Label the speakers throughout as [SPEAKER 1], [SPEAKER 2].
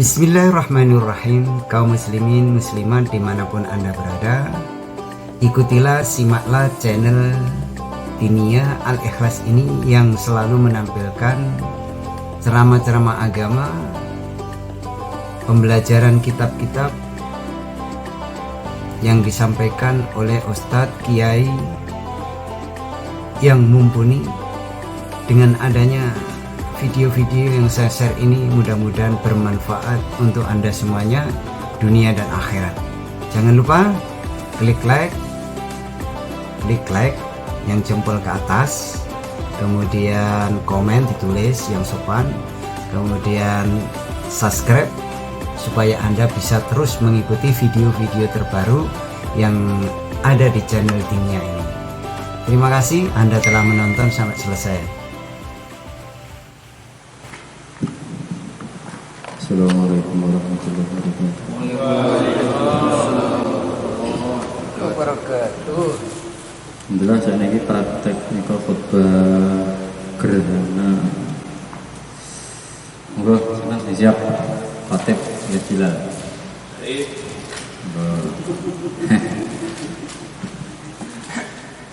[SPEAKER 1] Bismillahirrahmanirrahim. Kaum muslimin muslimat dimanapun Anda berada, ikutilah, simaklah channel Diniyah Al-Ikhlas ini yang selalu menampilkan ceramah-ceramah agama, pembelajaran kitab-kitab yang disampaikan oleh Ustadz Kiai yang mumpuni. Dengan adanya video-video yang saya share ini mudah-mudahan bermanfaat untuk Anda semuanya, dunia dan akhirat. Jangan lupa klik like yang jempol ke atas, kemudian komen ditulis yang sopan, kemudian subscribe supaya Anda bisa terus mengikuti video-video terbaru yang ada di channel Diniyah ini. Terima kasih Anda telah menonton sampai selesai.
[SPEAKER 2] Assalamualaikum warahmatullahi
[SPEAKER 1] Wabarakatuh.
[SPEAKER 2] Alhamdulillah, saya ini praktek nikah khutbah gerhana. Monggo senang siap khotib ya bila.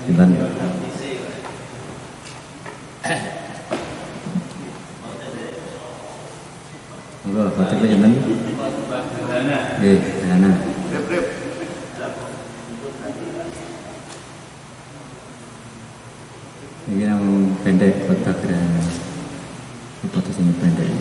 [SPEAKER 2] Sinten? Monggo khotibnya jenengan. Nggih, gerhana. Ini yang pendek khutbah gerhana. Khutbah sini pendek.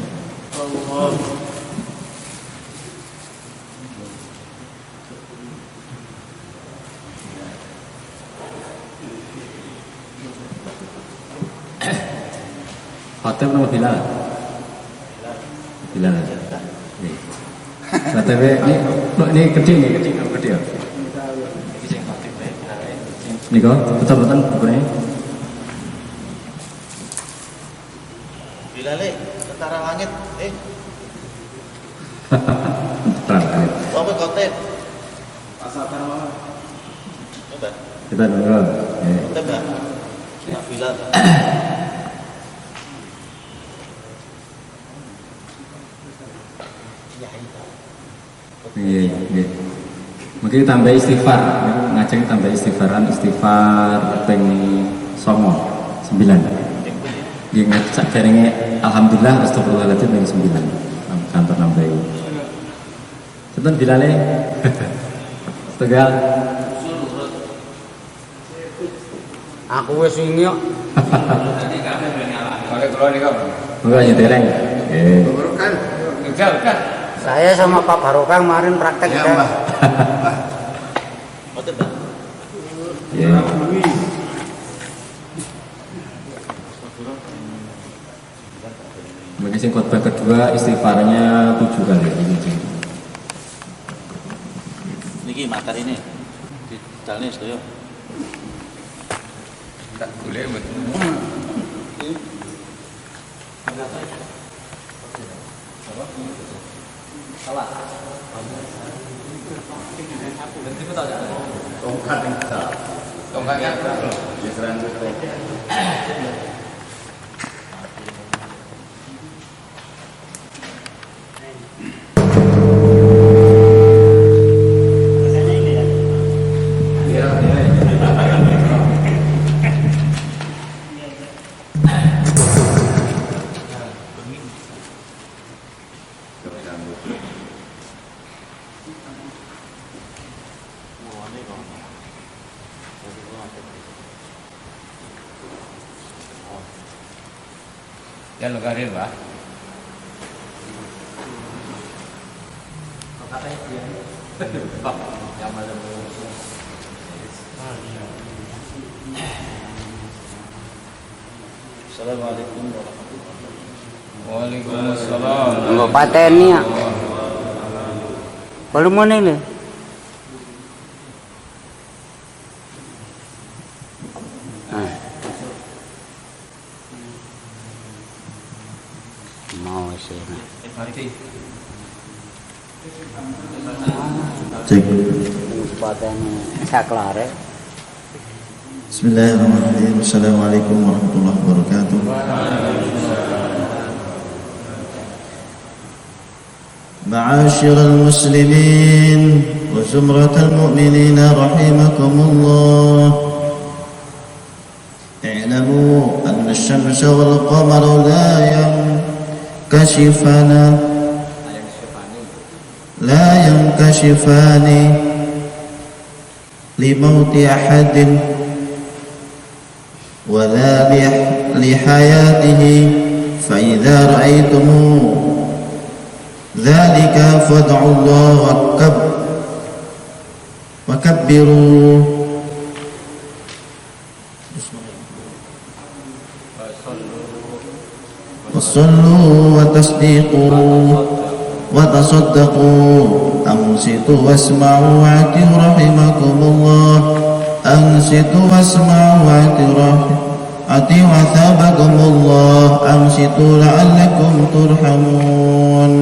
[SPEAKER 2] Khotib nama Bilal. Bilal aja. Nih. KTP ini gede nih, gede ya. Nih kok, betul-betul bukunya.
[SPEAKER 3] Bilal, Tentara Langit,
[SPEAKER 2] Terang langit.
[SPEAKER 3] apa khotib? Asal mana? Coba.
[SPEAKER 2] Kita dulu.
[SPEAKER 3] Khotib enggak? Nah, Bilal.
[SPEAKER 2] Iya. Mungkin tambah istighfar, ngajeng tambah istighfar ping 9. Nggih ngajak jarenge alhamdulillah astagfirullahaladzim ping 9. Kantor nambahi. Sinten Bilale? Tegal.
[SPEAKER 1] Aku wis wingi kok.
[SPEAKER 2] Monggo nyetereng. Nggih.
[SPEAKER 1] Saya sama Pak Barokah kemarin praktek ya, Mbak.
[SPEAKER 3] Khotib enggak?
[SPEAKER 2] Iya. Mungkin sing khotbah kedua istighfarnya 7 kali.
[SPEAKER 3] Niki materi ini. Didalne sedaya.
[SPEAKER 4] Tak boleh betul.
[SPEAKER 3] Salah.
[SPEAKER 4] Tongkatnya ya selanjutnya. Ya lo karir Pak.
[SPEAKER 3] Assalamualaikum warahmatullahi wabarakatuh.
[SPEAKER 4] Waalaikumsalam.
[SPEAKER 1] Enggak pateni ya. Belum mana ini? Mau sih.
[SPEAKER 2] Cek.
[SPEAKER 1] Pateni saklare.
[SPEAKER 5] Bismillahirrahmanirrahim. Assalamualaikum warahmatullahi wabarakatuh. معاشر المسلمين وزمرة المؤمنين رحمكم الله، اعلموا أن الشمس والقمر لا ينكشفان لموت أحد ولا لحياته، فإذا رأيتم ذلك فادعوا الله وكبروا. وصلوا وتصدقوا، أنصتوا واسمعوا واعتوا رحمكم الله، أنصتوا واسمعوا واعتوا أثابكم الله، أنصتوا لعلكم ترحمون.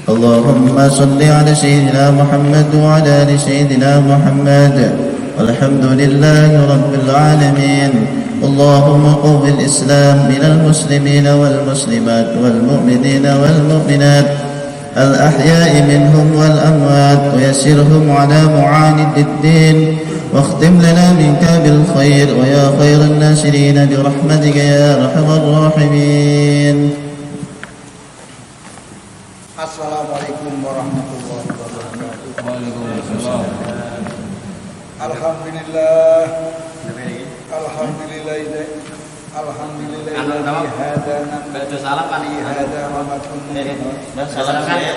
[SPEAKER 5] اللهم صل على سيدنا محمد وعلى آل سيدنا محمد، والحمد لله رب العالمين. اللهم قو الإسلام من المسلمين والمسلمات والمؤمنين والمؤمنات الأحياء منهم والأموات، ويسرهم على معاند الدين، واختم لنا منك بالخير ويا خير الناصرين برحمتك يا أرحم الراحمين.
[SPEAKER 6] Assalamualaikum warahmatullahi wabarakatuh.
[SPEAKER 4] Waalaikumsalam.
[SPEAKER 6] Alhamdulillah. Alhamdulillah hadana
[SPEAKER 3] Baca salam kan
[SPEAKER 6] li hada rahmatun
[SPEAKER 3] dan salam saya.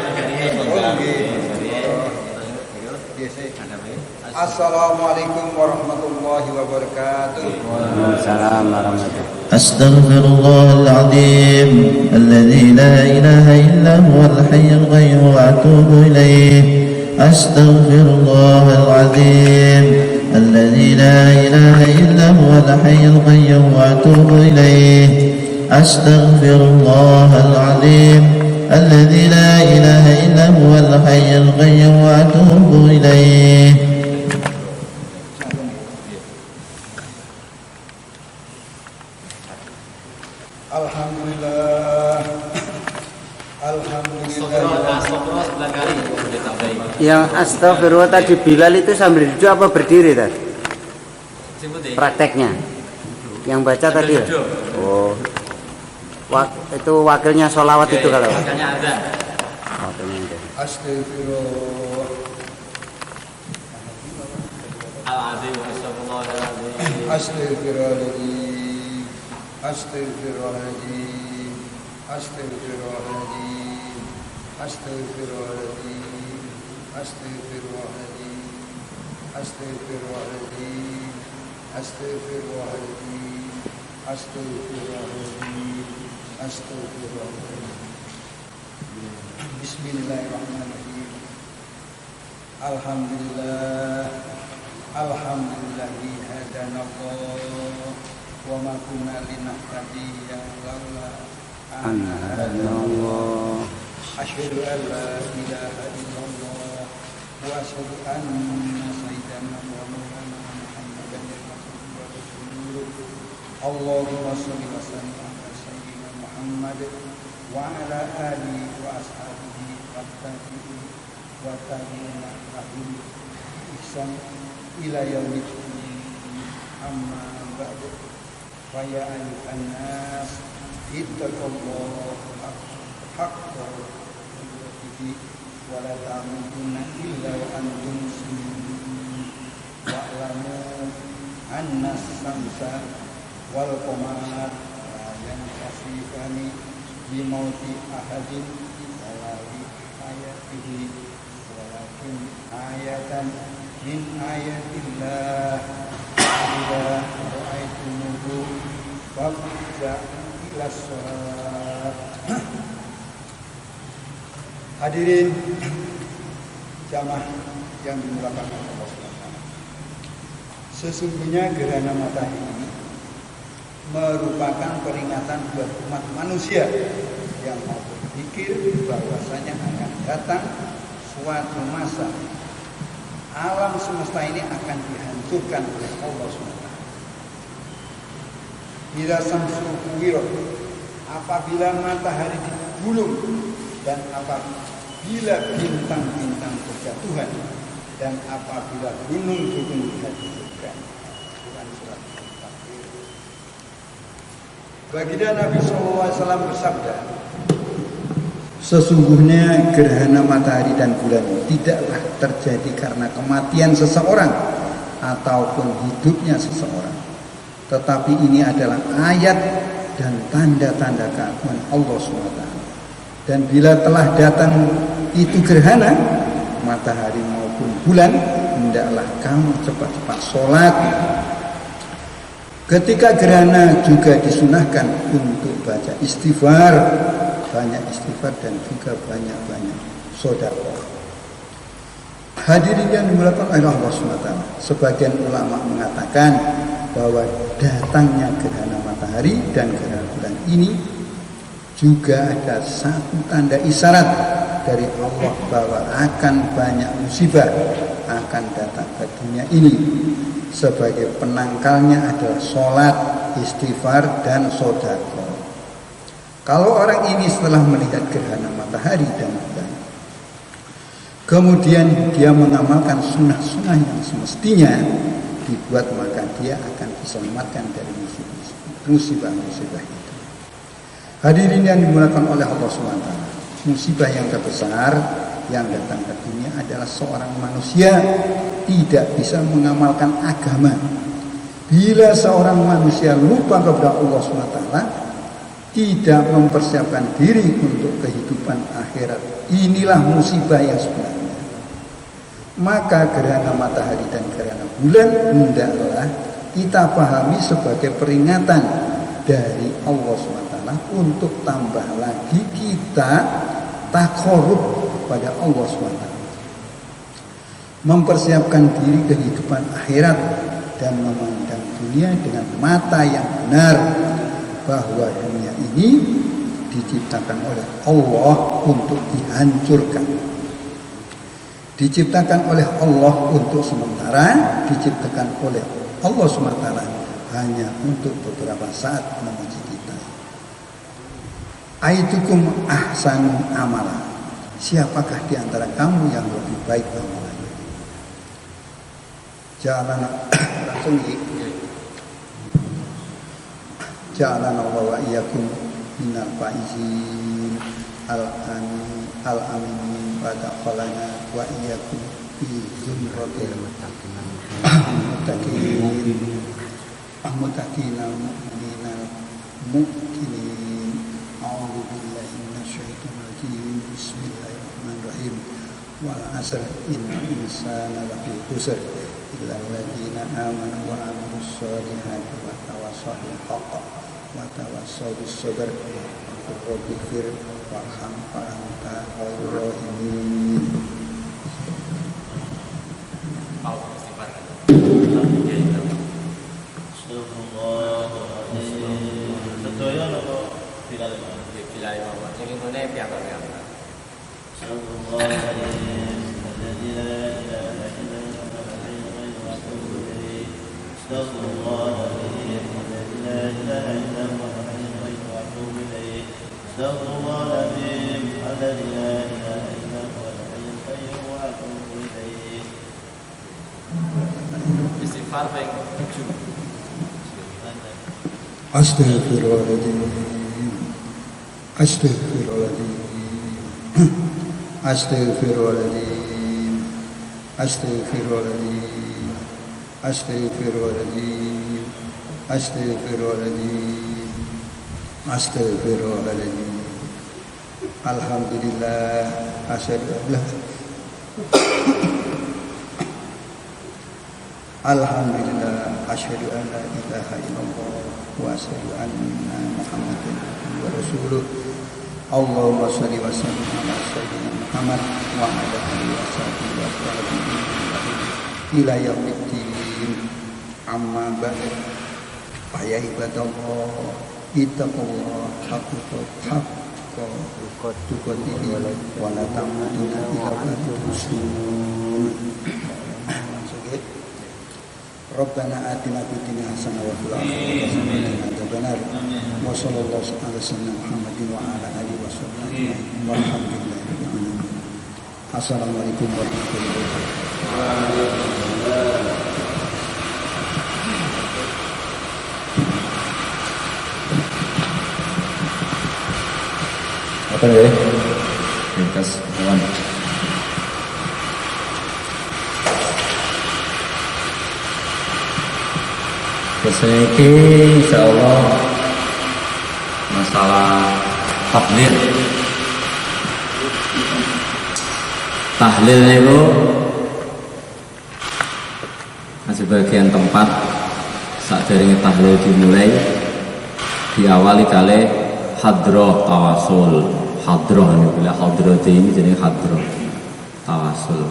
[SPEAKER 6] Assalamualaikum warahmatullahi wabarakatuh.
[SPEAKER 1] Waalaikumsalam warahmatullahi wabarakatuh.
[SPEAKER 5] أستغفر الله العظيم الذي لا إله إلا هو الحي القيوم وأتوب إليه. أستغفر الله العظيم الذي لا إله إلا هو الحي القيوم وأتوب إليه. أستغفر الله العظيم الذي لا إله إلا هو الحي القيوم وأتوب إليه.
[SPEAKER 1] Yang astagfirullah tadi Bilal itu sambil duduk apa berdiri tadi? Prakteknya. Yang baca tadi ya? Oh. Itu wakilnya sholawat itu kalau. Wakilnya ada.
[SPEAKER 6] Astagfirullah. Astagfirullahaladzim. Astagfirullahaladzim. Astagfirullahaladzim. Astagfirullahaladzim. Astagfirullahaladzim. Astagfirullahaladzim. Astagfirullahaladzim. Astagfirullahaladzim. Astagfirullahaladzim. Bismillahirrahmanirrahim. Alhamdulillah. Alhamdulillahi hadana Allah wa ma kunna linahtadiya laula an hadana Allah. Asyhadu an la ilaha illallah wa asyhadu anna sayyidana wa maulana Muhammadan rasulullah. Allahumma shalli wa sallim ala sayyidina Muhammad wa ala alihi wa ashabihi wa tabi'in wa tabi'ina lahum ihsan ila yaumiddin. Amma ba'du. Fa ya ayyuhan nas ittaqullaha haqqa tuqatih wa la tamutunna illa wa antum muslimun. Wa'lamu anna as-samsa wal qamara la yanqasifani bi mauti ahadin wala bi hayatihi walakin ayatan min ayatillah. Idza ra'aitumuhu fafza'u ila shalat. Hadirin jamaah yang dimuliakan Allah SWT, sesungguhnya gerhana matahari ini merupakan peringatan buat umat manusia yang mau berpikir bahwasanya akan datang suatu masa alam semesta ini akan dihancurkan oleh Allah SWT. Bila samsul kuwirot, apabila matahari digulung, dan apabila bintang-bintang berjatuhan, dan apabila gunung-gunung dihancurkan. Bukan surat Al-Fatihah. Baginda Nabi SAW bersabda, sesungguhnya gerhana matahari dan bulan tidaklah terjadi karena kematian seseorang ataupun hidupnya seseorang, tetapi ini adalah ayat dan tanda-tanda keagungan Allah SWT. Dan bila telah datang itu gerhana matahari maupun bulan, hendaklah kamu cepat-cepat sholat. Ketika gerhana juga disunahkan untuk baca istighfar, banyak istighfar dan juga banyak-banyak sedekah. Hadirin yang dimuliakan oleh Allah SWT, sebagian ulama mengatakan bahwa datangnya gerhana matahari dan gerhana bulan ini juga ada satu tanda isyarat dari Allah bahwa akan banyak musibah akan datang ke dunia ini. Sebagai penangkalnya adalah sholat, istighfar, dan sedekah. Kalau orang ini setelah melihat gerhana matahari dan bulan, kemudian dia mengamalkan sunnah-sunnah yang semestinya dibuat, maka dia akan diselamatkan dari musibah-musibah itu. Hadirin yang dimuliakan oleh Allah SWT, musibah yang terbesar yang datang ke dunia adalah seorang manusia tidak bisa mengamalkan agama. Bila seorang manusia lupa kepada Allah SWT, tidak mempersiapkan diri untuk kehidupan akhirat, inilah musibah yang sebenarnya. Maka gerhana matahari dan gerhana bulan hendaklah kita pahami sebagai peringatan dari Allah SWT untuk tambah lagi kita takarub pada Allah SWT, mempersiapkan diri kehidupan akhirat dan memandang dunia dengan mata yang benar, bahwa dunia ini diciptakan oleh Allah untuk dihancurkan, diciptakan oleh Allah untuk sementara, diciptakan oleh Allah SWT hanya untuk beberapa saat memuji kita. Aitukum ahsanu amala, siapakah di antara kamu yang lebih baik amalannya? Jalan langsung Jalan Allah wa iyyakum minal faizin al-amin wa taqalana wa iyyakum fi zumratil muttaqin al-mu'minina muqinin. A'udzu billahi minasyaitonir rajim. Bismillahirrahmanirrahim. Wal 'asr innal insana lafi khusr illa alladziina aamanu wa 'amilus shaalihati wa tawassaw bil haqq wa tawassaw bis sabr. Rabbi fir warham wa anta khairur rahimin.
[SPEAKER 3] Istighfar baik 7.
[SPEAKER 6] Astaghfirullahaladzim. Astaghfirullahaladzim. Astaghfirullahaladzim. Astaghfirullahaladzim. Astaghfirullahaladzim. Astaghfirullahaladzim. Astaghfirullahaladzim. Alhamdulillah. Alhamdulillah, asyhadu an la ilaha illallah wa asyhadu anna Muhammadan abduhu wa rasuluh. Allahumma shalli wa sallim ala sayyidina Muhammad wa ala alihi wa sahbihi wa sallam ila yaumiddin. Amma ba'd. Ya ibadallah, ittaqullah haqqa tuqatih wa la tamutunna illa wa antum muslimun. Rabbana atina fid dunya hasanah wa fil akhirati hasanah wa qina adzabannar. Wa sallallahu ala sayyidina Muhammadin wa ala alihi wa sahbihi walhamdulillahi rabbil alamin. Assalamualaikum warahmatullahi wabarakatuh.
[SPEAKER 2] Apa ya? Kas kawan. Keseki insyaallah masalah tahlil. Tahlil itu sebagian tempat saat dari tahlil dimulai diawali kali hadroh tawasul. Hadroh ini bila hadroh ini jadi hadroh tawasul.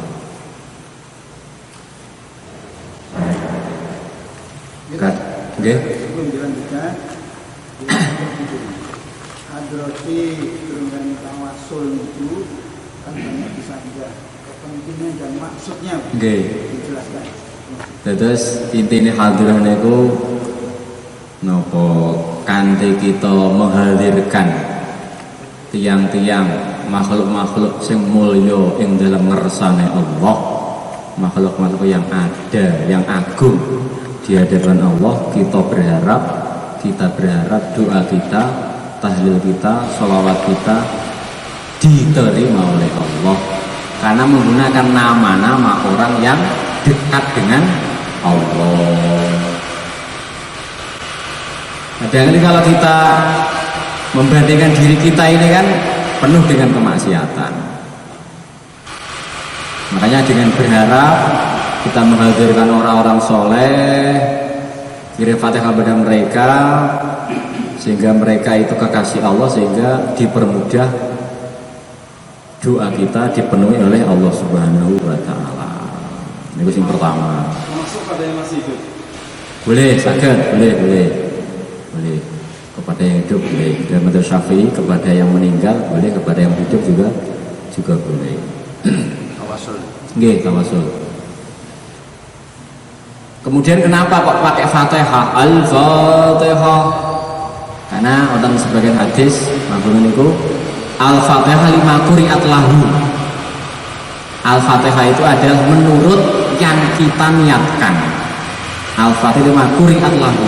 [SPEAKER 2] Oke.
[SPEAKER 6] Sebelum dilanjutkan, hadroti turunkan tawasul itu kan banyak bisa juga kepentingan dan maksudnya dijelaskan.
[SPEAKER 2] Terus intinya hadroh niku nopo kanthi kita menghadirkan tiang-tiang makhluk-makhluk sing mulya ing dalam ngersane Allah, makhluk-makhluk yang ada, yang agung di hadapan Allah. Kita berharap doa kita, tahlil kita, sholawat kita diterima oleh Allah karena menggunakan nama-nama orang yang dekat dengan Allah. Kadang-kadang kalau kita membandingkan diri kita ini kan penuh dengan kemaksiatan. Makanya dengan berharap kita menghadirkan orang-orang soleh, kirim Fatihah kepada mereka sehingga mereka itu kekasih Allah, sehingga dipermudah doa kita dipenuhi oleh Allah Subhanahu wa taala. Ini yang pertama.
[SPEAKER 3] Masuk pada yang masih hidup.
[SPEAKER 2] Boleh, sakit, boleh. Kepada yang hidup boleh. Dan menurut Syafi'i kepada yang meninggal boleh, kepada yang hidup juga boleh.
[SPEAKER 4] Tawasul.
[SPEAKER 2] Nggih, tawasul. Kemudian kenapa kok pakai Fatihah? Al-Fatihah. Karena orang sebagian hadis mabun niku Al-Fatihah lima quri'at lahu. Al-Fatihah itu adalah menurut yang kita niatkan. Al-Fatihah lima quri'at lahu.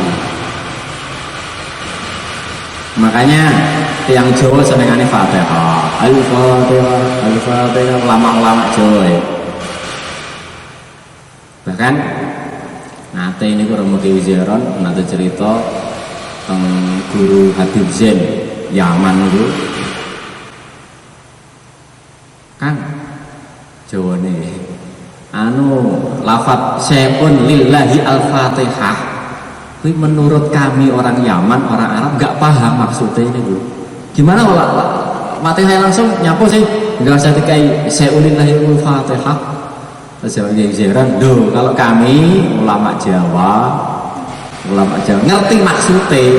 [SPEAKER 2] Makanya yang Jawa senengane Fatihah. Al-Fatihah ulama-ulama Jawa ya. Bahkan nate ini kurang mau diwijaron, nate cerita guru Habib Zain Yaman itu kan Jawa nih lafadz syai'un lillahi al-fatihah. Tapi menurut kami orang Yaman, orang Arab nggak paham maksudnya ini bu. Gimana kalau Fatihah langsung nyapu sih? Nggak usah dikai syai'un lillahi al-fatihah. Jawab jajaran, loh kalau kami ulama Jawa ngerti maksudnya.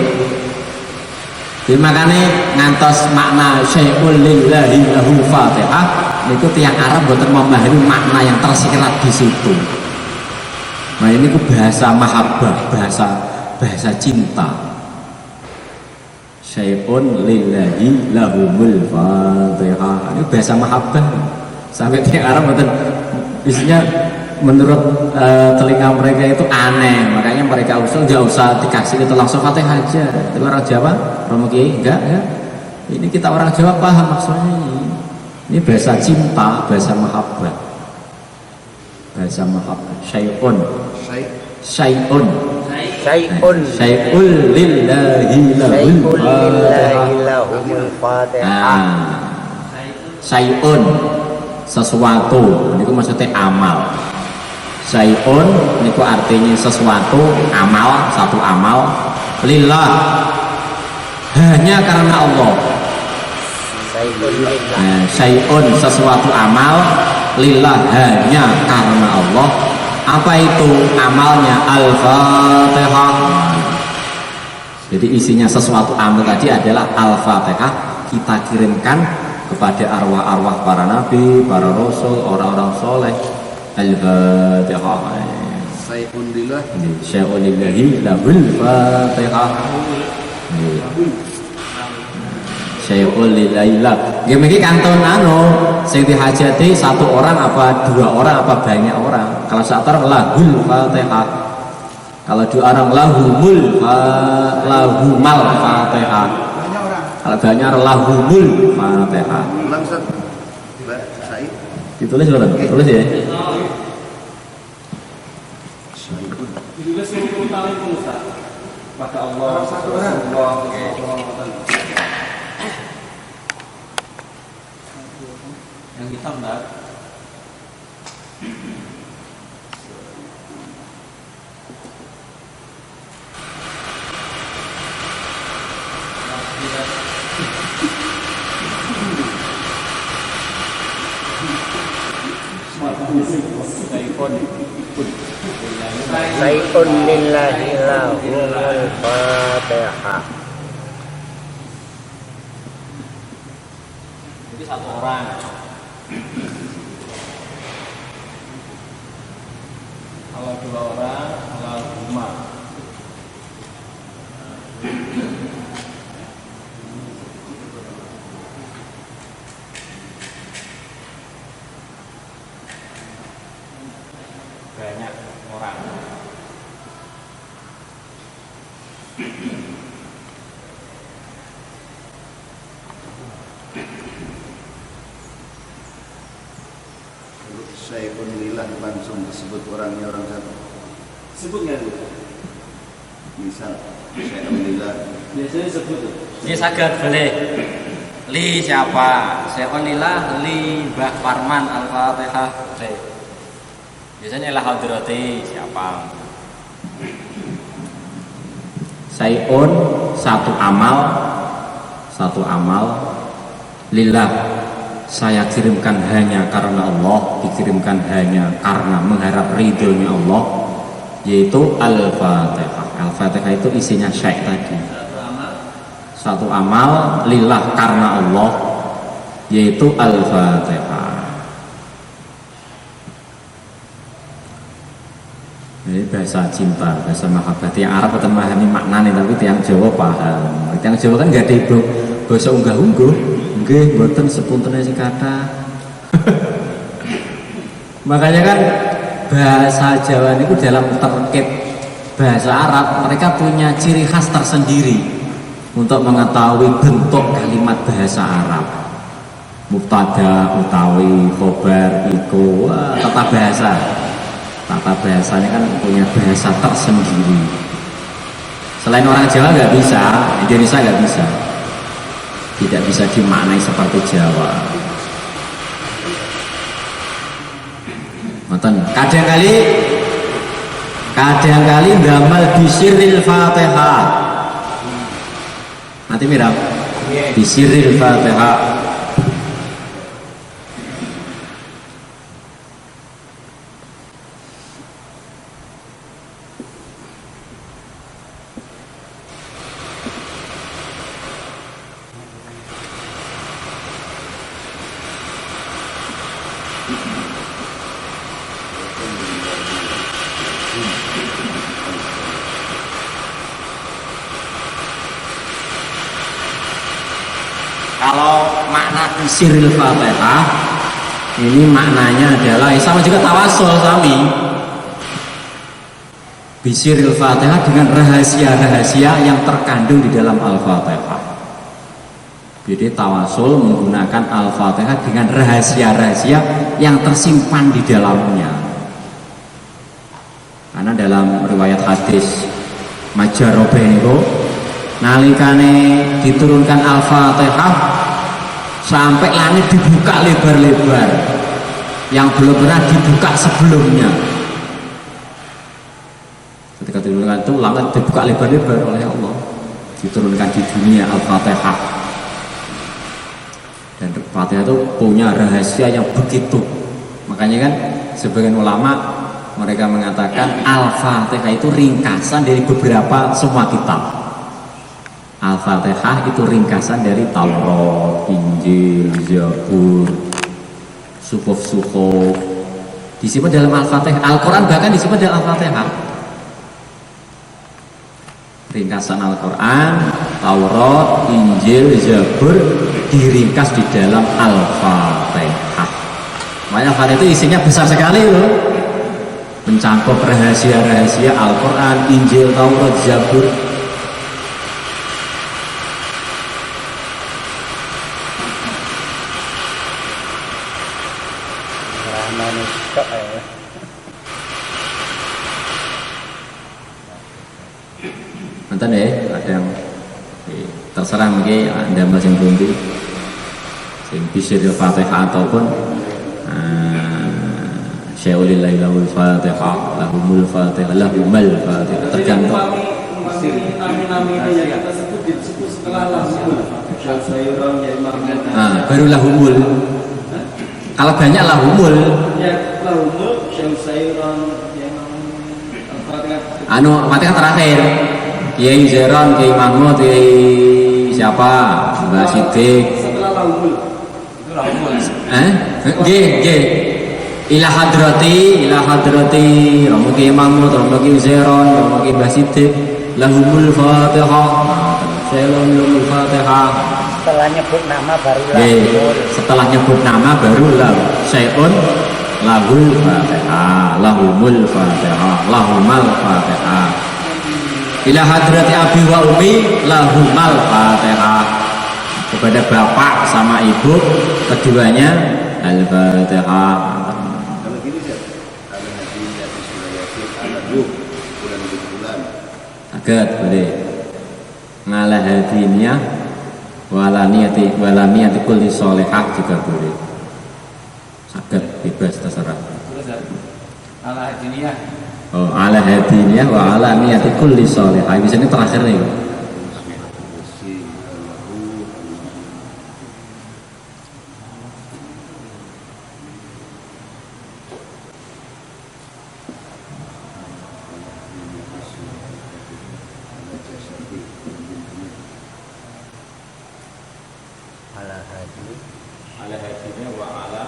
[SPEAKER 2] Jadi makanya ngantos makna syai'un lillahi lahu fatihah itu tiang Arab boten memahami makna yang tersirat di situ. Nah ini ku bahasa mahabbah, bahasa cinta. Syai'un lillahi lahumul fatihah. Ini bahasa mahabbah. Sampai tiang Arab boten isinya menurut telinga mereka itu aneh, makanya mereka usul nggak usah dikasih itu langsung Fatihah aja. Itu orang Jawa, orang Kiai enggak. Ini kita orang Jawa paham maksudnya ini bahasa cinta, bahasa mahabbah, bahasa mahabbah. Syai'un lillahi lahul fatihah. Syai'un sesuatu, ini maksudnya amal. Syai'un ini artinya sesuatu, amal, satu amal. Lillah, hanya karena Allah. Syai'un sesuatu amal, lillah hanya karena Allah. Apa itu amalnya? Al-Fatihah. Jadi isinya sesuatu amal tadi adalah Al-Fatihah. Kita kirimkan kepada arwah-arwah para nabi, para rasul, orang-orang soleh. Al-Fatihah.
[SPEAKER 4] Sayyidun lillah.
[SPEAKER 2] Syai'un lillahi lahul Fatihah. Syai'un lillahi lah. Nggih mriki kantun sing dihajati satu orang apa dua orang apa banyak orang. Kalau satu orang lahul Fatihah. Kalau dua orang lahumal Fatihah. Kalau banyak orang lahumul Fatihah.
[SPEAKER 4] Ulang Ustaz. Said.
[SPEAKER 2] Ditulis belum? Tulis ya.
[SPEAKER 4] Sayyidun.
[SPEAKER 3] Ditulis 10 kali pun Ustaz. Pada Allah satu orang. Yang hitam enggak?
[SPEAKER 7] Sayyidun lillahi lahul Fatihah.
[SPEAKER 3] Jadi satu orang. Kalau dua orang, kalau lima. Banyak orang.
[SPEAKER 4] Sayyidun lillah langsung disebut orangnya orang satu.
[SPEAKER 3] Sebut nggak dulu?
[SPEAKER 4] Misal Sayyidun lillah.
[SPEAKER 3] Biasanya sebut tuh.
[SPEAKER 8] Ini saged boleh. Li siapa? Seonillah li Mbah Farman Al-Fatihah. Biasanya lah hadrati siapa?
[SPEAKER 2] Sayun satu amal lillah saya kirimkan hanya karena Allah, dikirimkan hanya karena mengharap ridhonya Allah, yaitu Al-Fatihah. Al-Fatihah itu isinya syai' tadi. Satu amal lillah karena Allah, yaitu Al-Fatihah. Ini bahasa cinta, bahasa mahabbat. Yang Arab atau memahami maknanya, tapi tiang Jawa paham. Tiang Jawa kan gak ada bahasa unggah-ungguh. Nggih, mboten sepuntene sing kata. Makanya kan bahasa Jawa itu dalam terkait bahasa Arab, mereka punya ciri khas tersendiri untuk mengetahui bentuk kalimat bahasa Arab. Mubtada, utawi, khobar, iku, tata bahasa. Tata bahasanya kan punya bahasa tersendiri. Selain orang Jawa nggak bisa, Indonesia nggak bisa, tidak bisa dimaknai seperti Jawa. Kadang-kali damal bisiril Fatihah. Nanti mirap bisiril Fatihah. Kalau makna bisiril Fatihah ini maknanya adalah sama juga tawasul sami. Bisiril Fatihah dengan rahasia-rahasia yang terkandung di dalam Al-Fatihah. Jadi tawasul menggunakan Al-Fatihah dengan rahasia-rahasia yang tersimpan di dalamnya. Karena dalam riwayat hadis Majarobeniku, nalikane diturunkan Al-Fatihah sampai langit dibuka lebar-lebar yang belum pernah dibuka sebelumnya. Ketika diturunkan itu langit dibuka lebar-lebar oleh Allah, diturunkan di dunia Al-Fatihah. Dan Al-Fatihah itu punya rahasia yang begitu. Makanya kan sebagian ulama mereka mengatakan Al-Fatihah itu ringkasan dari beberapa semua kitab. Al-Fatihah itu ringkasan dari Taurat, Injil, Zabur, Suhuf, disimpan dalam Al-Fatihah. Al-Quran bahkan disimpan dalam Al-Fatihah. Ringkasan Al-Quran, Taurat, Injil, Zabur diringkas di dalam Al-Fatihah. Makanya Al-Fatihah itu isinya besar sekali loh, mencakup rahasia-rahasia Al-Quran, Injil, Taurat, Zabur. Nonton ya, ada yang terserah mungkin Anda masing pundi sing bisa Al-Fatihah ataupun syai'ulillahi lahul Fatihah, lahumul Fatihah, lahumal Fatihah, tergantung.
[SPEAKER 3] Nami-nami yang kita disebut setelah lahumul. Sayuran ya imam.
[SPEAKER 2] Baru lahumul. Kalau banyak lahumul.
[SPEAKER 3] Ya lahumul, sayuran ya Al-Fatihah.
[SPEAKER 2] Fatihah terakhir. Kiai Zeron, Kiai Mahmud, Kiai siapa? Mbak Sidik.
[SPEAKER 3] Setelah lahumul. Itu lahumul.
[SPEAKER 2] Ila hadrati, Romo Kiai Mahmud, Romo Kiai Zeron, Romo Kiai Mbak Sidik, lahumul Fatihah. Lahumul Fatihah.
[SPEAKER 7] Setelah nyebut nama baru lahumul.
[SPEAKER 2] Setelah nyebut nama baru syai'un lahul Fatihah, lahumul Fatihah, lahumal Fatihah. Ila hadrati abi wa umi lahumal Fatihah. Kepada bapak sama ibu keduanya Al-Fatihah.
[SPEAKER 4] Kalau gini saja, kalau nanti dari surah Yasin al-Ruh bulan-bulan.
[SPEAKER 2] Agak boleh. Ngalah hadiniyah wala niyati kulli sholihah juga boleh. Saged bebas terserah.
[SPEAKER 3] Ala hadiniyah.
[SPEAKER 2] Ala hadiniyah wa ala niyati kulli sholihah. Bisa ini terakhir nih.
[SPEAKER 8] Ala hadiniyah wa ala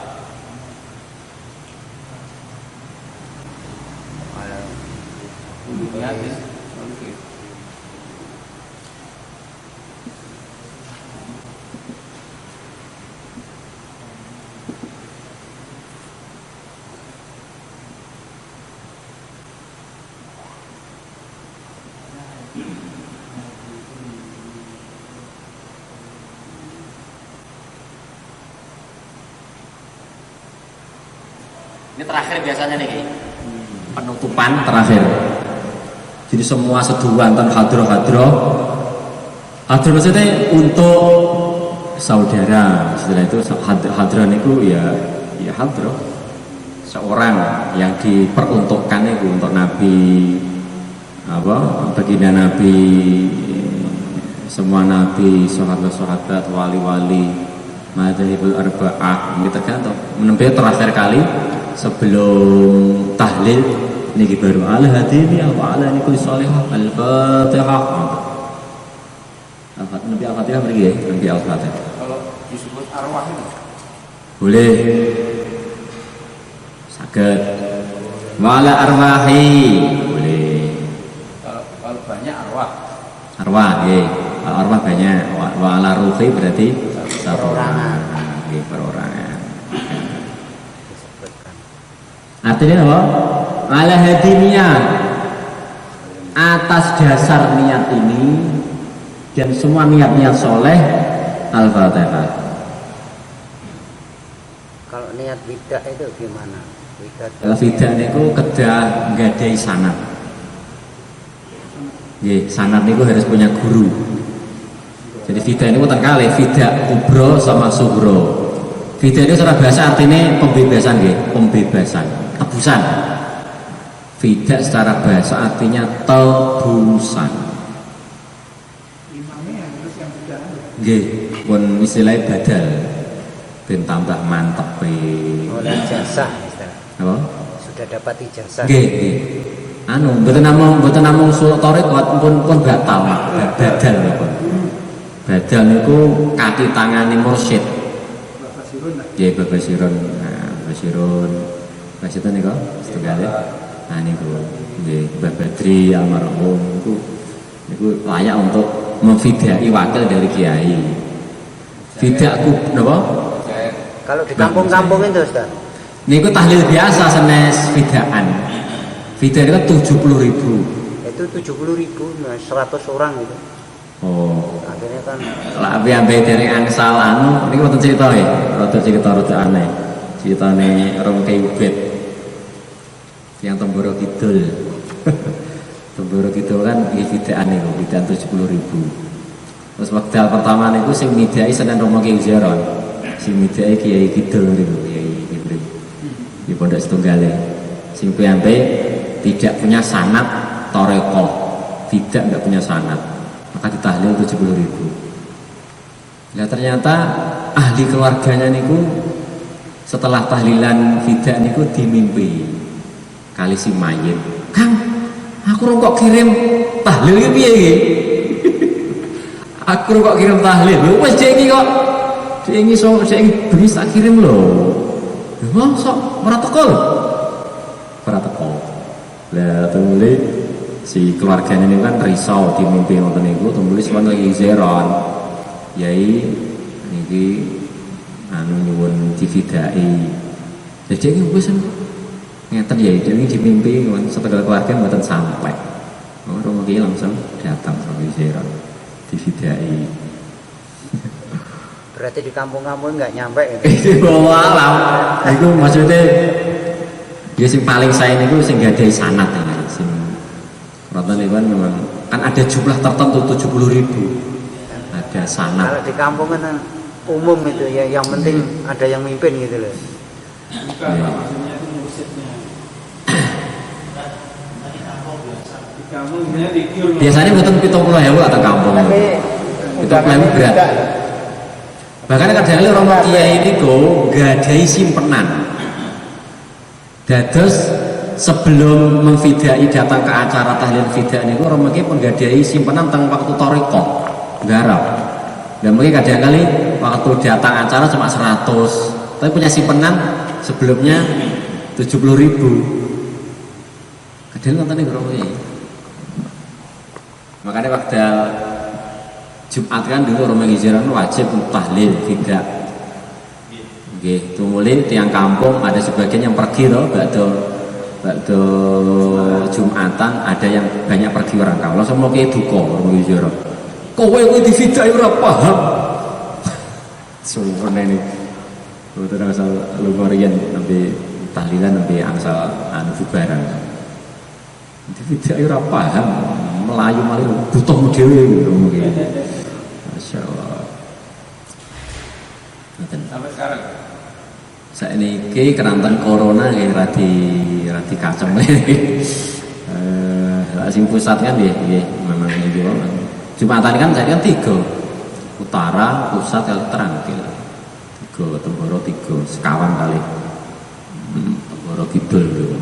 [SPEAKER 8] Ini terakhir biasanya nih, Ki.
[SPEAKER 2] Penutupan terakhir. Jadi semua seduhan dan hadroh maksudnya untuk saudara. Setelah itu hadroh itu ya hadroh seorang yang diperuntukkan itu untuk Nabi, baginda Nabi, semua Nabi, sahabat-sahabat, wali-wali, madzhabul arba'ah. Ini tergantung. Menemui terakhir kali sebelum tahlil ini baru ala hadiniyah wa ala nikul sholihah al-Fatihah. Nabi Al-Fatihah pergi ya, Nabi Al-Fatihah.
[SPEAKER 3] Kalau disebut arwah itu
[SPEAKER 2] boleh, saged. Wa ala arwahi boleh.
[SPEAKER 3] kalau banyak arwah.
[SPEAKER 2] Arwah, arwah banyak. Wa ala ruhi berarti satu orang. Perorangan. Artinya apa? Ala hadiniyah, atas dasar niat ini dan semua niat-niat soleh Al-Fatihah.
[SPEAKER 7] Kalau niat bidah itu gimana?
[SPEAKER 2] Kalau bidah itu kedah nggadahi sanad. Sanad itu harus punya guru. Jadi bidah ini putar kali, bidah kubro sama sugro. Bidah itu secara bahasa artinya pembebasan, pembebasan, tebusan. Bidah secara bahasa artinya tebusan. Pun istilahnya badal, ben tambah mantep.
[SPEAKER 7] Oleh jasa,
[SPEAKER 2] apa?
[SPEAKER 7] Sudah dapat ijazah.
[SPEAKER 2] Mboten namung sultorik pun batal, badal napa. Badal niku kaki tangane mursyid. Nggih, babasirun. Babasirun. Maksudnya nih kok, setengah ya. Nah ini kok, Mbak Badri almarhum itu layak untuk memfidai wakil dari kiai. Fidaku, kenapa?
[SPEAKER 7] Kalau di kampung-kampung itu Ustaz.
[SPEAKER 2] Ini ku tahlil biasa senes fidaan. Fida itu kan 70.000.
[SPEAKER 7] Itu 70.000, 100 orang gitu.
[SPEAKER 2] Oh.
[SPEAKER 7] Akhirnya kan
[SPEAKER 2] Lah ambil dari angsal anu, ini wonten cerita ya, cerita aneh. Ceritane Rong Kayubet yang Temboro Kidul. Temboro Kidul kan fidaan niku, fidaan 70.000. Terus wekdal pertama niku sing midai Senen Romo Ki Ujaron. Sing midai Kiai Kidul niku, Kiai Kidul. Di Pondok Setunggale. Sing piyambe tidak punya sanad toreko, tidak punya sanad. Maka ditahlil 70.000. Nah ternyata ahli keluarganya niku setelah tahlilan fidak niku dimimpi kali si mayit, Kang, aku kok kirim tahlil iki piye iki? Aku kok kirim tahlil, lho wis dek iki kok. Dek iki bengi tak kirim lho. Lho sok ora teko lho. Ora teko. Lah temule si keluarganya ini kan risau dimimpi ngoten niku, temule sowan lagi zeron. Yai niki anu nyuwun difidai. Jadi iki wis ngeten ya, jadi dimimpi setelah keluarga mboten sampai. Oh, Romo Kiai langsung datang sampai zeron difidai.
[SPEAKER 7] berarti di kampung-kampung nggak nyampe gitu.
[SPEAKER 2] Itu bawa alam. Itu maksudnya ya sing paling saya niku sing gadai sanad ya. Sing rata niku kan memang kan ada jumlah tertentu 70.000. Ada sanad.
[SPEAKER 7] Kalau di kampung kan umum itu ya, yang penting ada yang mimpin gitu loh.
[SPEAKER 3] Bukan, maksudnya itu musiknya. Di kampung sebenarnya dikiur.
[SPEAKER 2] Biasanya mboten 70.000 atau kampung.
[SPEAKER 7] Tapi
[SPEAKER 2] Itu klaim berat. Bahkan kadang-kadang orang kiai ini gadai simpenan. Dados sebelum memfidai datang ke acara tahlil fidah niku orang kiai pun gadai simpenan tentang waktu toriko garap. Dan mungkin kadang-kali waktu datang acara cuma 100, tapi punya simpenan sebelumnya 70.000. Kadang nonton nih orang kiai. Makanya waktu Jumat kan dulu orang mengiziran wajib tahlil fidah. Oke, mulai tiang kampung ada sebagian yang pergi loh, bakdo Jumatan ada yang banyak pergi orang kampung. Langsung mau kayak duko orang mengiziran. Kowe di fidah ora paham. Sempurna ini. Betul asal lumarian sampai tahlilan sampai angsal anu bubaran. Di fidah ora paham. Melayu malah butuh dhewe mungkin. Masya Allah.
[SPEAKER 3] Sampai sekarang.
[SPEAKER 2] Saya ini kerantan corona kayak rati kacang ini. Sing pusat kan dia memang ini juga. Jumatan kan saya kan 3. Utara, pusat, kalau terangkil. 3, Temboro 3, sekawan kali. Temboro Kidul gitu.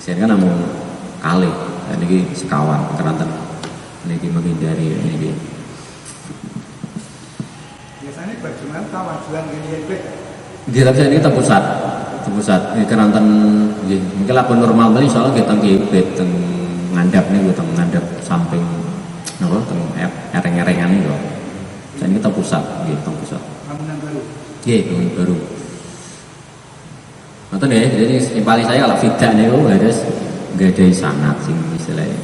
[SPEAKER 2] Saya kan namun kali. Ini sekawan kerantan ini menghindari ini.
[SPEAKER 6] Biasanya bagaimana tawajuan ini
[SPEAKER 2] Di tapi ini terpusat ini kerantan mungkin lakon normal bali soalnya kita ngibet teng ngandap nih teng ngandap samping apa teng ereng-erengan nih kok. Saya ini terpusat gitu pusat.
[SPEAKER 6] bangunan baru.
[SPEAKER 2] Iya bangunan baru. Nonton ya, jadi yang paling saya kalau fidah nih nggak ada sanad sing istilahnya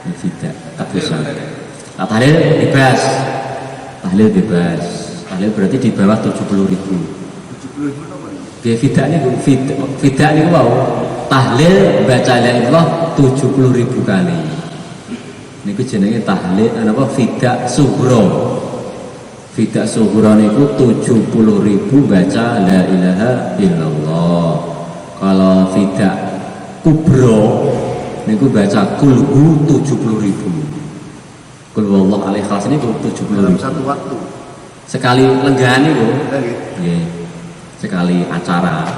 [SPEAKER 2] tidak bisa. Tahlil bebas, tahlil berarti di bawah 70.000.
[SPEAKER 6] 70.000 apa?
[SPEAKER 2] Dia fidah ini wow, tahlil baca la ilallah 70.000 kali. Ini jenenge tahlil apa fidah sughra. Fidah sughra niku 70.000 baca la ilaha illallah. Kalau fidah kubro niku baca kulhu 70.000. Kul wallahu alaihi khas niku 70.000
[SPEAKER 6] Dalam satu waktu.
[SPEAKER 2] sekali lenggahan niku.
[SPEAKER 6] Lagi.
[SPEAKER 2] Nggih. Sekali acara.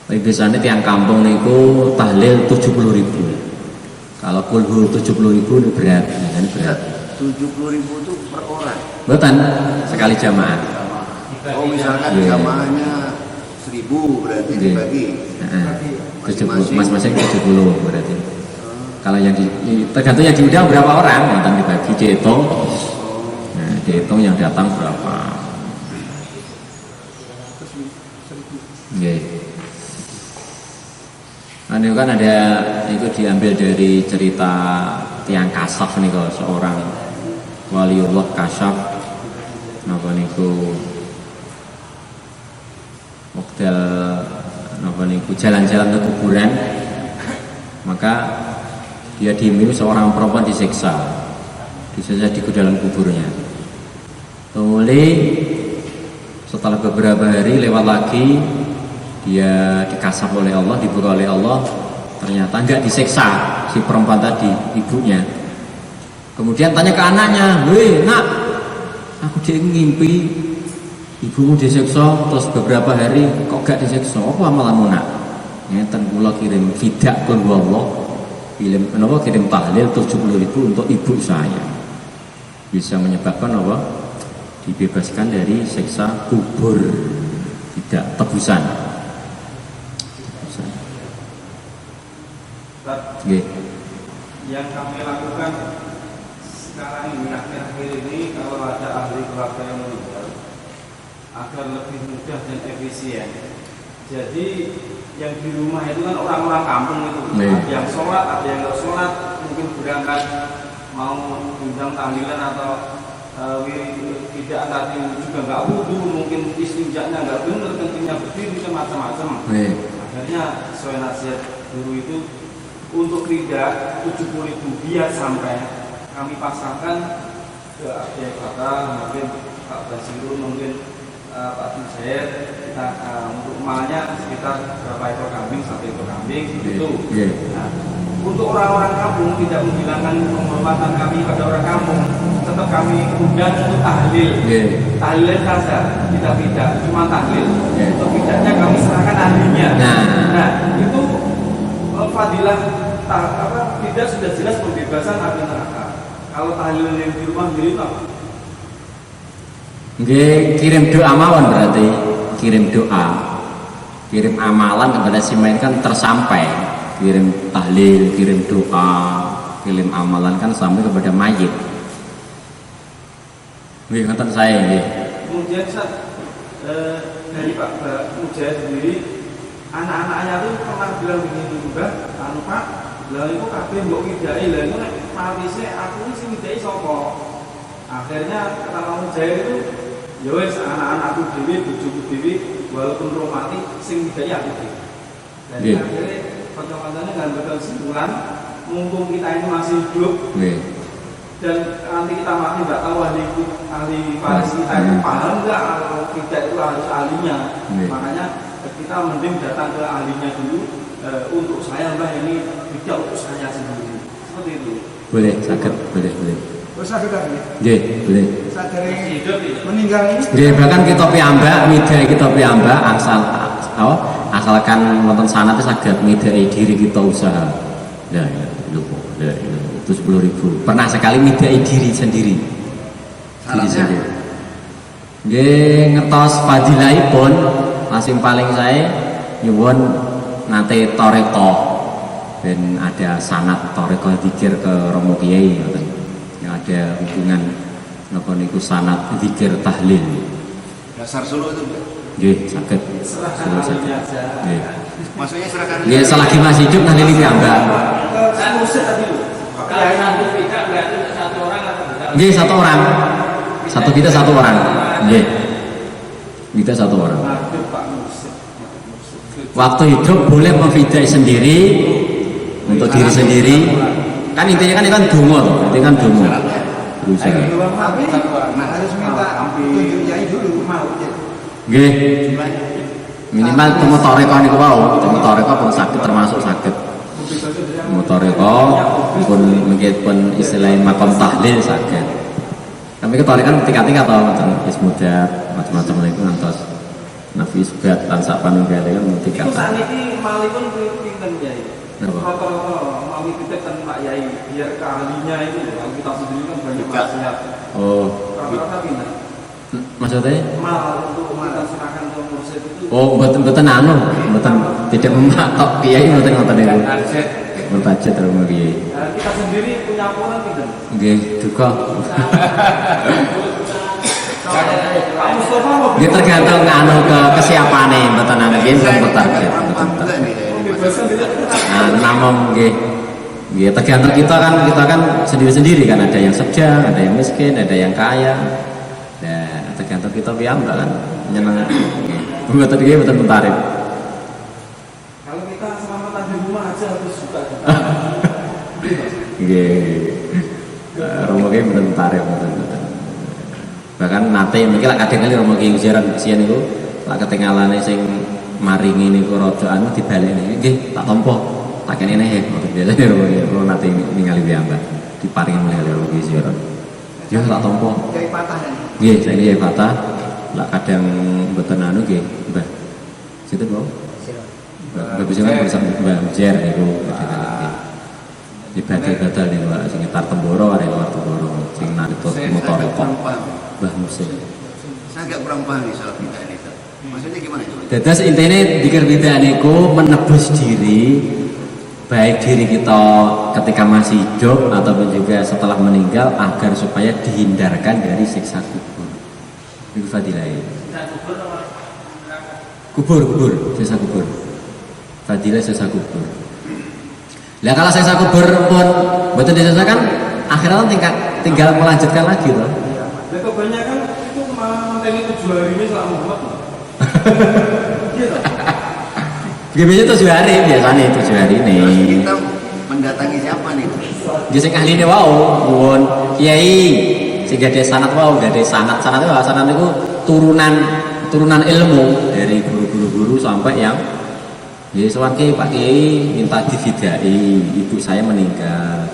[SPEAKER 2] Tapi biasanya tiang kampung niku tahlil 70.000. Kalau kulhu 70.000 itu berat, ini berat.
[SPEAKER 6] 70.000 itu per orang.
[SPEAKER 2] Betul, sekali jamaah.
[SPEAKER 6] Oh misalkan
[SPEAKER 2] Iya.
[SPEAKER 6] jamaahnya
[SPEAKER 4] 100.000 berarti
[SPEAKER 2] Oke.
[SPEAKER 4] dibagi.
[SPEAKER 2] Masing-masing 70 berarti. Kalau yang tergantung yang diundang berapa orang, nanti dibagi dihitung. Nah, dihitung yang datang berapa. Oke. Ini kan ada itu diambil dari cerita tiang Kasaf nih kalau seorang waliullah Kasaf napa niku wekdal napa niku jalan-jalan ke kuburan, maka dia diiming seorang perempuan disiksa di dalam kuburnya. Kemudian setelah beberapa hari lewat lagi, dia dikasap oleh Allah, dibuka oleh Allah, ternyata enggak disiksa si perempuan tadi, ibunya. Kemudian tanya ke anaknya, "Weh nak, aku ngimpi ibumu disiksa, terus beberapa hari kok gak disiksa, apa amalanmu nak?" Ngeten kula kirim fidak pun Allah, kirim tahlil 70.000 untuk ibu saya, bisa menyebabkan apa? Dibebaskan dari siksa kubur, tidak tebusan.
[SPEAKER 3] Yang kami lakukan sekarang ini akhir-akhir ini, kalau ada ahli keluarga yang meninggal, agar lebih mudah dan efisien. Jadi yang di rumah itu kan orang-orang kampung itu, ada yang sholat, ada yang nggak sholat, mungkin berangkat mau undang tahlilan atau tidak tadi juga nggak wudhu, mungkin istinjaknya nggak benar, kencingnya berdiri, macam-macam. Akhirnya sesuai nasihat guru itu, untuk tidak 70.000 biar sampai kami pasangkan ke adik kata, mungkin Pak Basirun, mungkin Pak Tujair, kita untuk emaknya sekitar berapa ekor kambing, 1 ekor kambing gitu. Nah, untuk orang-orang kampung tidak menghilangkan penghormatan kami pada orang kampung, tetap kami undang untuk tahlil. Tahlil saja, tidak cuma tahlil. Untuk tidaknya kami serahkan ahlinya. Nah, itu fadilah tidak sudah jelas pembebasan api neraka. Kalau tahlil yang di rumah sendiri apa?
[SPEAKER 2] Kirim doa mawon, berarti kirim doa, kirim amalan kepada si main kan tersampai. Kirim tahlil, kirim doa, kirim amalan kan sampai kepada mayit. Ngeten saya nggih.
[SPEAKER 3] Kemudian dari Pak Mujahid sendiri, anak-anaknya tuh pernah bilang begini juga, Pak, lah itu kabeh mbok ngidai, lah itu nek mati aku iki sing ngidai sapa? Akhirnya kata Pak Mujahid itu, ya wis anak-anakku dhewe, bojoku dhewe, walaupun roh mati sing ngidai aku dhewe. Dan akhirnya kanca-kancane kan bakal kesimpulan, mumpung kita ini masih hidup, dan nanti kita mati nggak tahu ahli waris kita itu paham nggak kalau tidak itu harus ahlinya. Makanya kita mending datang ke ahlinya dulu, untuk saya mbah ini tidak untuk saya sendiri, seperti itu.
[SPEAKER 2] Boleh, sakit, boleh.
[SPEAKER 6] Sakit lagi.
[SPEAKER 2] Nggih, boleh.
[SPEAKER 6] Sadari meninggal ini.
[SPEAKER 2] Nggih, bahkan kita piyambak, midai kita piyambak asalkan wonten sanate saged midai diri kita usaha. Lah, itu 10.000. Pernah sekali midai diri sendiri. Nggih, ngertos fadilahipun, masing paling saya nyuwun nate toreko, dan ada sanad toreko zikir ke Romo Kiai, yang ada hubungan napa niku sanad zikir tahlil.
[SPEAKER 4] Dasar Solo itu enggak?
[SPEAKER 2] Nggih, saged. Solo saged. Nggih.
[SPEAKER 4] Maksudnya serahkan.
[SPEAKER 2] Nggih, selagi masih hidup nahlili piyambak.
[SPEAKER 3] Saya usir tadi loh. Kalau satu tidak berarti satu orang atau tidak?
[SPEAKER 2] Nggih, 1 orang. Kita 1 orang. Nggih. Kita 1 orang. Waktu hidup boleh memfidai sendiri untuk diri sendiri. Kan intinya kan donga toh, itu kan donga. Berusaha.
[SPEAKER 6] Tapi harus minta tunjuk Yai dulu mau.
[SPEAKER 2] Nggih. Minimal temu toreko niku wau, temu toreko pun sakit termasuk sakit. Temu toreko pun mungkin pun istilahnya makom tahlil sakit. Tapi ketorikan tingkat-tingkat toh, wis muda macam-macam niku ngantos nafis berat lan sak panunggale kan tingkat.
[SPEAKER 3] Itu saniki malipun kuwi pinten Yai? Rata-rata mau kita kan Pak Yai biar keahlinya itu, kalau kita sendiri kan banyak maksiat.
[SPEAKER 2] Oh.
[SPEAKER 3] Rata-rata pinten?
[SPEAKER 2] Maksudnya?
[SPEAKER 3] Mal untuk serahkan ke mursyid
[SPEAKER 2] Oh, mboten anu, mboten tidak mematok kiai mboten ngoten niku.
[SPEAKER 3] target.
[SPEAKER 2] Berbajet rumah kiai.
[SPEAKER 3] Kita sendiri punya pola tidak?
[SPEAKER 2] Nggih, duka.
[SPEAKER 3] Pak Mustafa mau
[SPEAKER 2] Nggih tergantung anu kesiapane mboten anu nggih mboten target. Nah, namung nggih. Nggih tergantung kita kan sendiri-sendiri kan, ada yang sedang, ada yang miskin, ada yang kaya. Nah, tergantung kita piyambak kan nyeneng. Nggih. Mboten nggih mboten tarif.
[SPEAKER 3] kalau kita selamatan di rumah aja harus suka.
[SPEAKER 2] Nggih. Romo ki mboten tarif mboten. Bahkan nate mungkin lak kadang kali romo ki ujaran sian niku lak ketinggalane sing maringi niku raja anu dibaleni. Nggih, tak tampa. Tak kene neh mboten biasa romo ki nate ningali piyambak. Diparingi mulai romo ki ujaran. Yo tak tampa.
[SPEAKER 6] Kiai patah kan.
[SPEAKER 2] Nggih, saiki ya patah. Lak kadang mboten anu nggih, Mbah. Sinten, Bro? Mbah bisa kan bersama Mbah Ujar niku kadang-kadang nggih. Ibadah-ibadah nih Mbak, sing ngetar Temboro ada luar Temboro, sing narik motor kok Mbah Musim.
[SPEAKER 4] Saya agak kurang paham nih soal bid'ah ini. Maksudnya gimana itu?
[SPEAKER 2] Dados intine dikir bid'ah niku menebus diri, baik diri kita ketika masih hidup ataupun juga setelah meninggal agar supaya dihindarkan dari siksa kubur. Niku fadilah. Kubur, siksa kubur. Fadilah siksa kubur. Lah kalau siksa kubur pun betul diselesaikan, akhirnya tinggal melanjutkan lagi loh.
[SPEAKER 3] Ya kebanyakan itu malah menteni 7 hari ini selama Muhammad. Gitu.
[SPEAKER 2] Biasanya 7 hari biasanya 7 hari ini.
[SPEAKER 4] Kita mendatangi siapa nih?
[SPEAKER 2] Dia sing ahline wau, nuwun kiai sing gade sanad wau, gade sanad itu turunan ilmu dari guru-guru sampai yang ya sowan Kiai Pak Kiai minta difidai, ibu saya meninggal.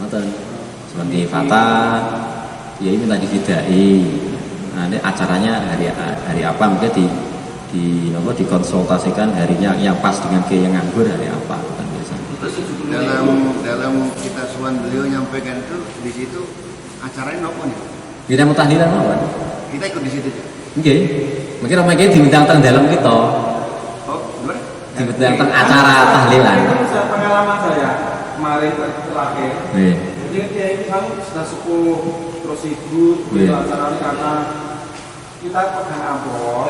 [SPEAKER 2] Ngoten. Sowan Kiai Fatah, Kiai minta difidai. Nah, ini acaranya hari apa mungkin dikonsultasikan harinya yang pas dengan Kiai yang nganggur hari apa kan biasa.
[SPEAKER 4] Dalam kita sowan beliau nyampaikan itu di situ acaranya nopo nih?
[SPEAKER 2] Kita mau tahlilan mawon.
[SPEAKER 4] Kita ikut di situ.
[SPEAKER 2] Nggih. Mungkin Romo Kiai diundang teng dalam kita.
[SPEAKER 4] Oh, gimana?
[SPEAKER 2] Diundang teng acara tahlilan.
[SPEAKER 3] Itu pengalaman saya kemarin terakhir.
[SPEAKER 2] Nggih.
[SPEAKER 3] Jadi dia ini kan sudah sepuh terus ibu
[SPEAKER 2] Iya.
[SPEAKER 3] acara karena kita pegang amplop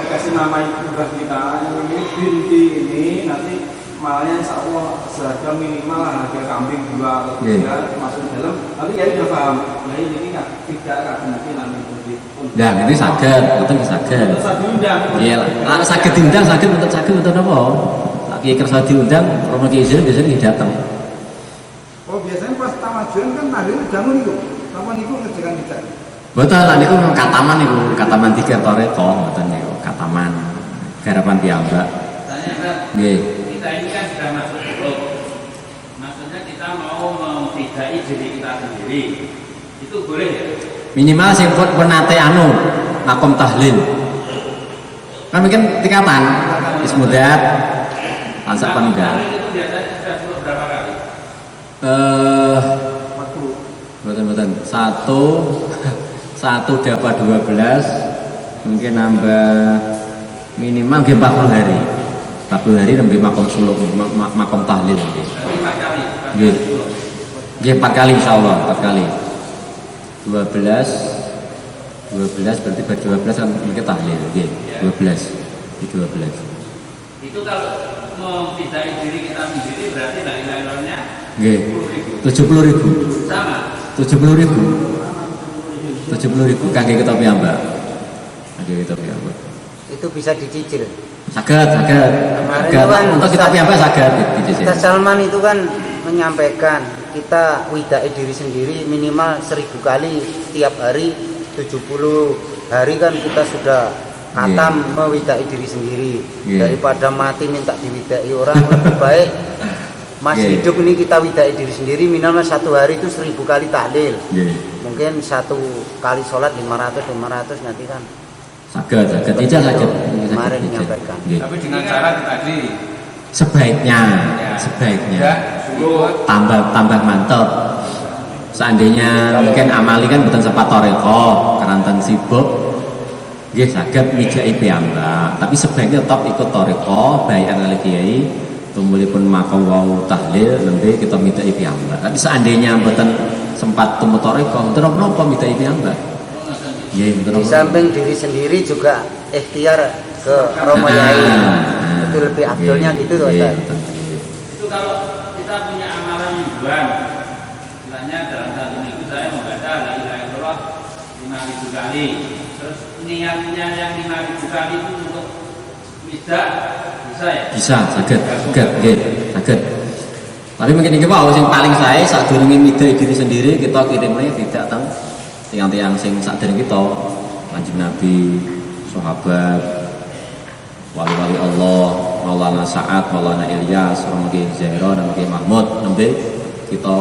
[SPEAKER 3] dikasih nama ibu kita yang ini binti ini nanti malahnya insya Allah seharga minimal harga kambing 2 atau 3 masuk ke dalam tapi ya udah paham nah ini nggak tidak akan kemungkinan itu pun
[SPEAKER 2] Nah, ini saged, mboten saged.
[SPEAKER 3] terus diundang
[SPEAKER 2] Iya, lah saged diundang, saged mboten apa? Lah kiye kersa diundang, Romo Kiai Izin biasanya nggih dateng.
[SPEAKER 6] Oh biasanya pas tamajuan kan tahlil jamu niku. Kapan niku ngerjakan kita?
[SPEAKER 2] Mboten lah niku kataman niku, kataman 3 Toreko, mboten niku kataman. Garapan piyambak.
[SPEAKER 8] Tanya kan,
[SPEAKER 2] Nggih.
[SPEAKER 8] kita ini kan sudah masuk grup. Maksudnya kita mau memfidai diri kita sendiri. Itu boleh ya?
[SPEAKER 2] Minimal sing pun nate anu makom tahlil. Kan mungkin tingkatan ismudat ansak panggah.
[SPEAKER 8] Itu biasanya sudah cukup berapa kali?
[SPEAKER 2] Betul. Satu dapat 12 mungkin nambah minimal 40 hari. 40 hari nambah makom suluk, makom tahlil.
[SPEAKER 8] Berarti 4 kali.
[SPEAKER 2] Nggih. Nggih 4 kali insyaallah, 4 kali. 12 berarti ber 12 kan mungkin tahlil. Nggih, 12. Di 12.
[SPEAKER 8] Itu kalau memfidai diri kita sendiri berarti la ilaha illallahnya
[SPEAKER 2] Nggih. 70.000.
[SPEAKER 8] sama.
[SPEAKER 2] 70.000 kangge kita piyambak. Kangge kita piyambak.
[SPEAKER 7] Itu bisa dicicil.
[SPEAKER 2] Saged.
[SPEAKER 7] Kemarin itu kan
[SPEAKER 2] Untuk kita piyambak saged dicicil.
[SPEAKER 7] Ustaz Salman itu kan menyampaikan kita widai diri sendiri minimal 1000 kali tiap hari 70 hari kan kita sudah khatam mewidai diri sendiri. Daripada mati minta diwidai orang lebih baik masih hidup ini kita widai diri sendiri minimal 1 hari itu 1000 kali tahlil. Mungkin 1 kali sholat 500 nanti kan
[SPEAKER 2] Saged. Ijazah saged.
[SPEAKER 7] kemarin menyampaikan.
[SPEAKER 3] tapi dengan cara tadi
[SPEAKER 2] Sebaiknya tambah mantap. Seandainya mungkin amali kan bukan sempat toreko, keranten sibuk. Nggih saged mijaki piyambak, tapi sebaiknya tetap ikut thariqah bayan kali kiai. Tumulipun makom wau tahlil nembe kita mijaki piyambak. Tapi seandainya mboten sempat temu thariqah, terus napa mijaki piyambak? Nggih,
[SPEAKER 7] Di samping diri sendiri juga ikhtiar ke Romo Yai. Itu lebih afdolnya gitu tuh Ustaz.
[SPEAKER 8] Itu kalau kita punya amalan mingguan, istilahnya dalam satu minggu saya membaca la ilaha illallah 5.000 kali. Terus niatnya yang 5.000 kali itu untuk tidak bisa ya?
[SPEAKER 2] Bisa, saged, nggih, saged. Tapi mungkin iki wae sing paling sae sadurunge midai diri sendiri kita kirimnya tidak teng tiang-tiang sing sadurunge kita, Kanjeng Nabi, sahabat, wali-wali Allah, Maulana Sa'ad, Maulana Ilyas, Romogi Zairo, dan Romogi Mahmud, nembe kita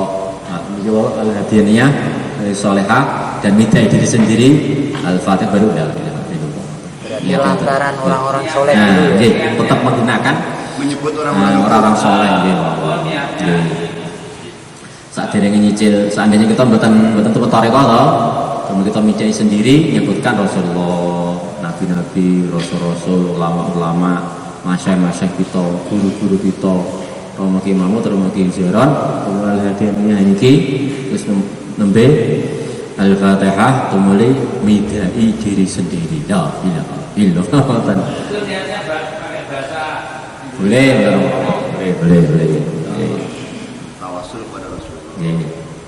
[SPEAKER 2] menjual al-hadiyaniyah solehah dan midai diri sendiri al-fatih baru ya.
[SPEAKER 7] Berarti lantaran orang-orang soleh
[SPEAKER 2] Nah,
[SPEAKER 7] dulu
[SPEAKER 2] nggih,
[SPEAKER 7] ya.
[SPEAKER 2] tetap menggunakan
[SPEAKER 4] Menyebut orang-orang
[SPEAKER 2] orang-orang soleh nggih. Nggih. Saderenge nyicil, seandainya kita mboten temu thariqah to, kemudian kita mijai sendiri nyebutkan Rasulullah, nabi-nabi, rasul-rasul, ulama-ulama, masyayikh kita, guru-guru kita, Romo Ki Mahmud, Romo Ki Ziron, kemudian hadiahnya niki wis nembe Al-Fatihah tumuli midai diri sendiri. Ya, ilaha illallah.
[SPEAKER 8] Itu niatnya pakai bahasa
[SPEAKER 2] Boleh.
[SPEAKER 4] tawasul kepada Rasul.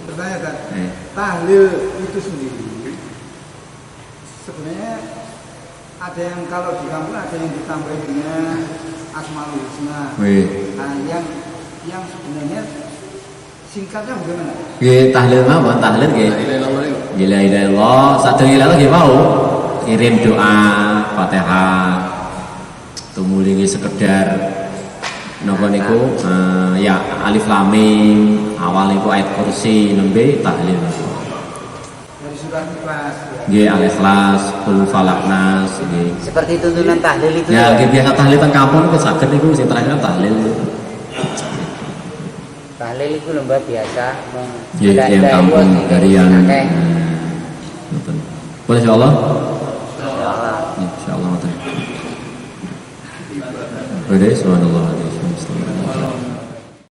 [SPEAKER 6] Bertanya kan, tahlil itu sendiri sebenarnya ada yang kalau di kampung ada yang ditambahin dengan Asmaul Husna. Nah, yang sebenarnya singkatnya bagaimana?
[SPEAKER 2] Nggih, tahlil mawon, tahlil nggih. La ilaha illallah, sadurunge la nggih mau kirim doa Fatihah. Tumuli nggih sekedar napa niku ya alif lam mim, awal niku ayat kursi nembe tahlil.
[SPEAKER 6] Dari surat Ikhlas ya.
[SPEAKER 2] Nggih, al-ikhlas, qul falaq nas nggih.
[SPEAKER 7] Seperti tuntunan tahlil itu
[SPEAKER 2] Ya,
[SPEAKER 7] ya.
[SPEAKER 2] nggih biasa tahlil teng kampung niku saged niku sing terakhir tahlil.
[SPEAKER 7] Tahlil itu lembah biasa.
[SPEAKER 2] Nggih, yang kampung harian. Boleh insyaallah? Insyaallah ngoten. Boleh, subhanallah.